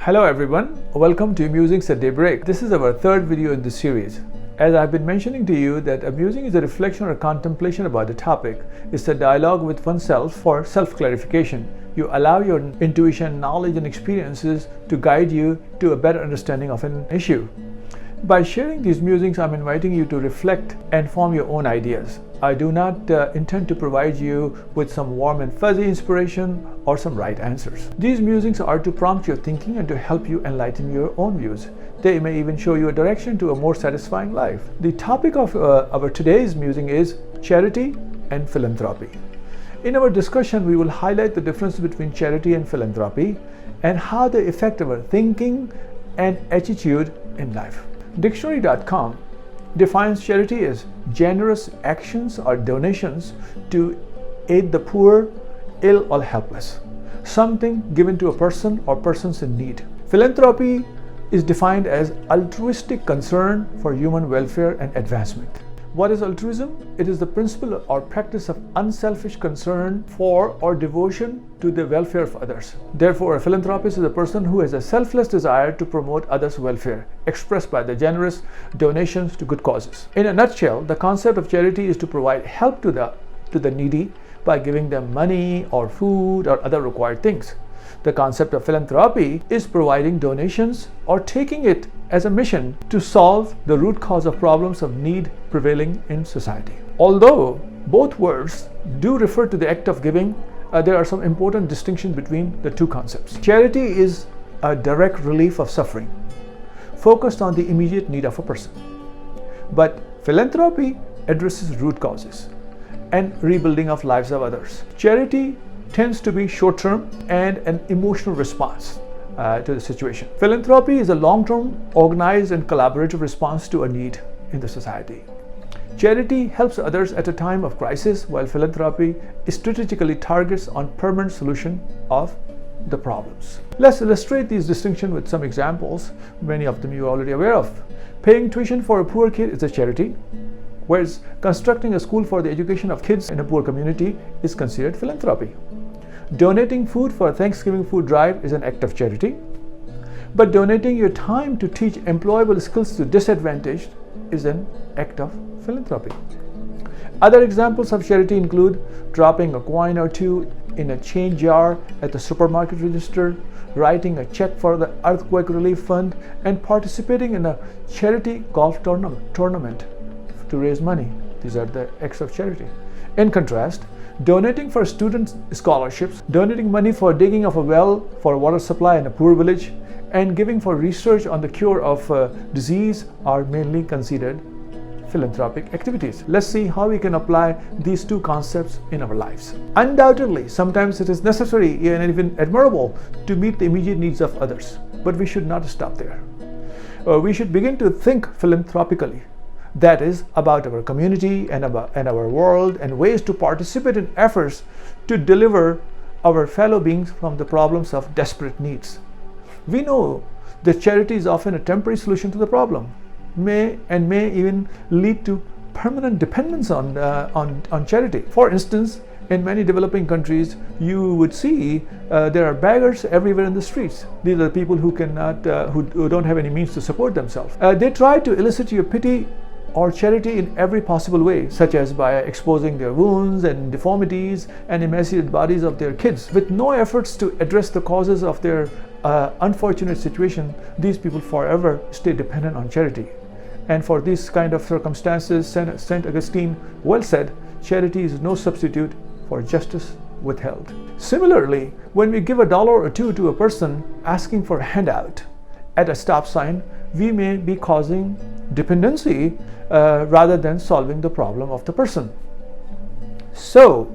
Hello everyone, welcome to Musings at Daybreak. This is our third video in this series. As I've been mentioning to you that a musing is a reflection or contemplation about a topic. It's a dialogue with oneself for self-clarification. You allow your intuition, knowledge and experiences to guide you to a better understanding of an issue. By sharing these musings, I'm inviting you to reflect and form your own ideas. I do not intend to provide you with some warm and fuzzy inspiration or some right answers. These musings are to prompt your thinking and to help you enlighten your own views. They may even show you a direction to a more satisfying life. The topic of our today's musing is charity and philanthropy. In our discussion, we will highlight the difference between charity and philanthropy and how they affect our thinking and attitude in life. Dictionary.com defines charity as generous actions or donations to aid the poor, ill or helpless, something given to a person or persons in need. Philanthropy is defined as altruistic concern for human welfare and advancement. What is altruism? It is the principle or practice of unselfish concern for or devotion to the welfare of others. Therefore, a philanthropist is a person who has a selfless desire to promote others' welfare, expressed by the generous donations to good causes. In a nutshell, the concept of charity is to provide help to the needy by giving them money or food or other required things. The concept of philanthropy is providing donations or taking it as a mission to solve the root cause of problems of need prevailing in society. Although both words do refer to the act of giving, there are some important distinctions between the two concepts. Charity is a direct relief of suffering, focused on the immediate need of a person. But philanthropy addresses root causes and rebuilding of lives of others. Charity tends to be short-term and an emotional response to the situation. Philanthropy is a long-term, organized and collaborative response to a need in the society. Charity helps others at a time of crisis, while philanthropy strategically targets on permanent solution of the problems. Let's illustrate these distinctions with some examples, many of them you're already aware of. Paying tuition for a poor kid is a charity, whereas constructing a school for the education of kids in a poor community is considered philanthropy. Donating food for a Thanksgiving food drive is an act of charity, but donating your time to teach employable skills to disadvantaged is an act of philanthropy. Other examples of charity include dropping a coin or two in a change jar at the supermarket register, writing a check for the earthquake relief fund, and participating in a charity golf tournament to raise money. These are the acts of charity. In contrast, donating for student scholarships, donating money for digging of a well for water supply in a poor village, and giving for research on the cure of disease are mainly considered philanthropic activities. Let's see how we can apply these two concepts in our lives. Undoubtedly, sometimes it is necessary and even admirable to meet the immediate needs of others, but we should not stop there. We should begin to think philanthropically. That is, about our community and our world, and ways to participate in efforts to deliver our fellow beings from the problems of desperate needs. We know that charity is often a temporary solution to the problem, may even lead to permanent dependence on charity. For instance, in many developing countries, you would see there are beggars everywhere in the streets. These are people who don't have any means to support themselves. They try to elicit your pity or charity in every possible way, such as by exposing their wounds and deformities and emaciated bodies of their kids. With no efforts to address the causes of their unfortunate situation, these people forever stay dependent on charity. And for these kind of circumstances, St. Augustine well said, charity is no substitute for justice withheld. Similarly, when we give $1 or $2 to a person asking for a handout at a stop sign, we may be causing dependency rather than solving the problem of the person. So,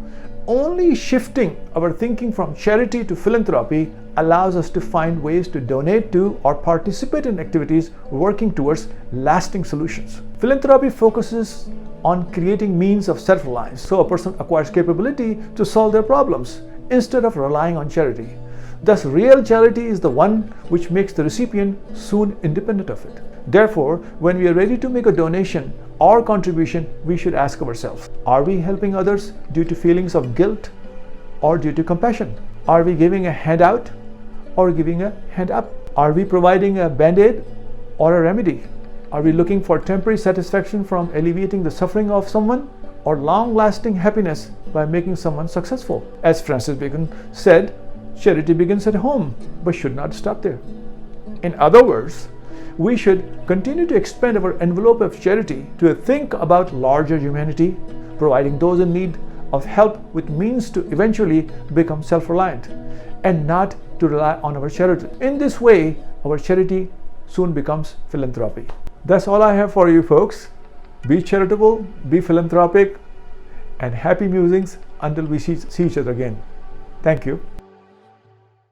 only shifting our thinking from charity to philanthropy allows us to find ways to donate to or participate in activities working towards lasting solutions. Philanthropy focuses on creating means of self-reliance, so a person acquires capability to solve their problems instead of relying on charity. Thus, real charity is the one which makes the recipient soon independent of it. Therefore, when we are ready to make a donation or contribution, we should ask ourselves, are we helping others due to feelings of guilt or due to compassion? Are we giving a handout or giving a hand up? Are we providing a band-aid or a remedy? Are we looking for temporary satisfaction from alleviating the suffering of someone, or long-lasting happiness by making someone successful? As Francis Bacon said, charity begins at home, but should not stop there. In other words, we should continue to expand our envelope of charity to think about larger humanity, providing those in need of help with means to eventually become self-reliant, and not to rely on our charity. In this way, our charity soon becomes philanthropy. That's all I have for you folks. Be charitable, be philanthropic, and happy musings until we see each other again. Thank you.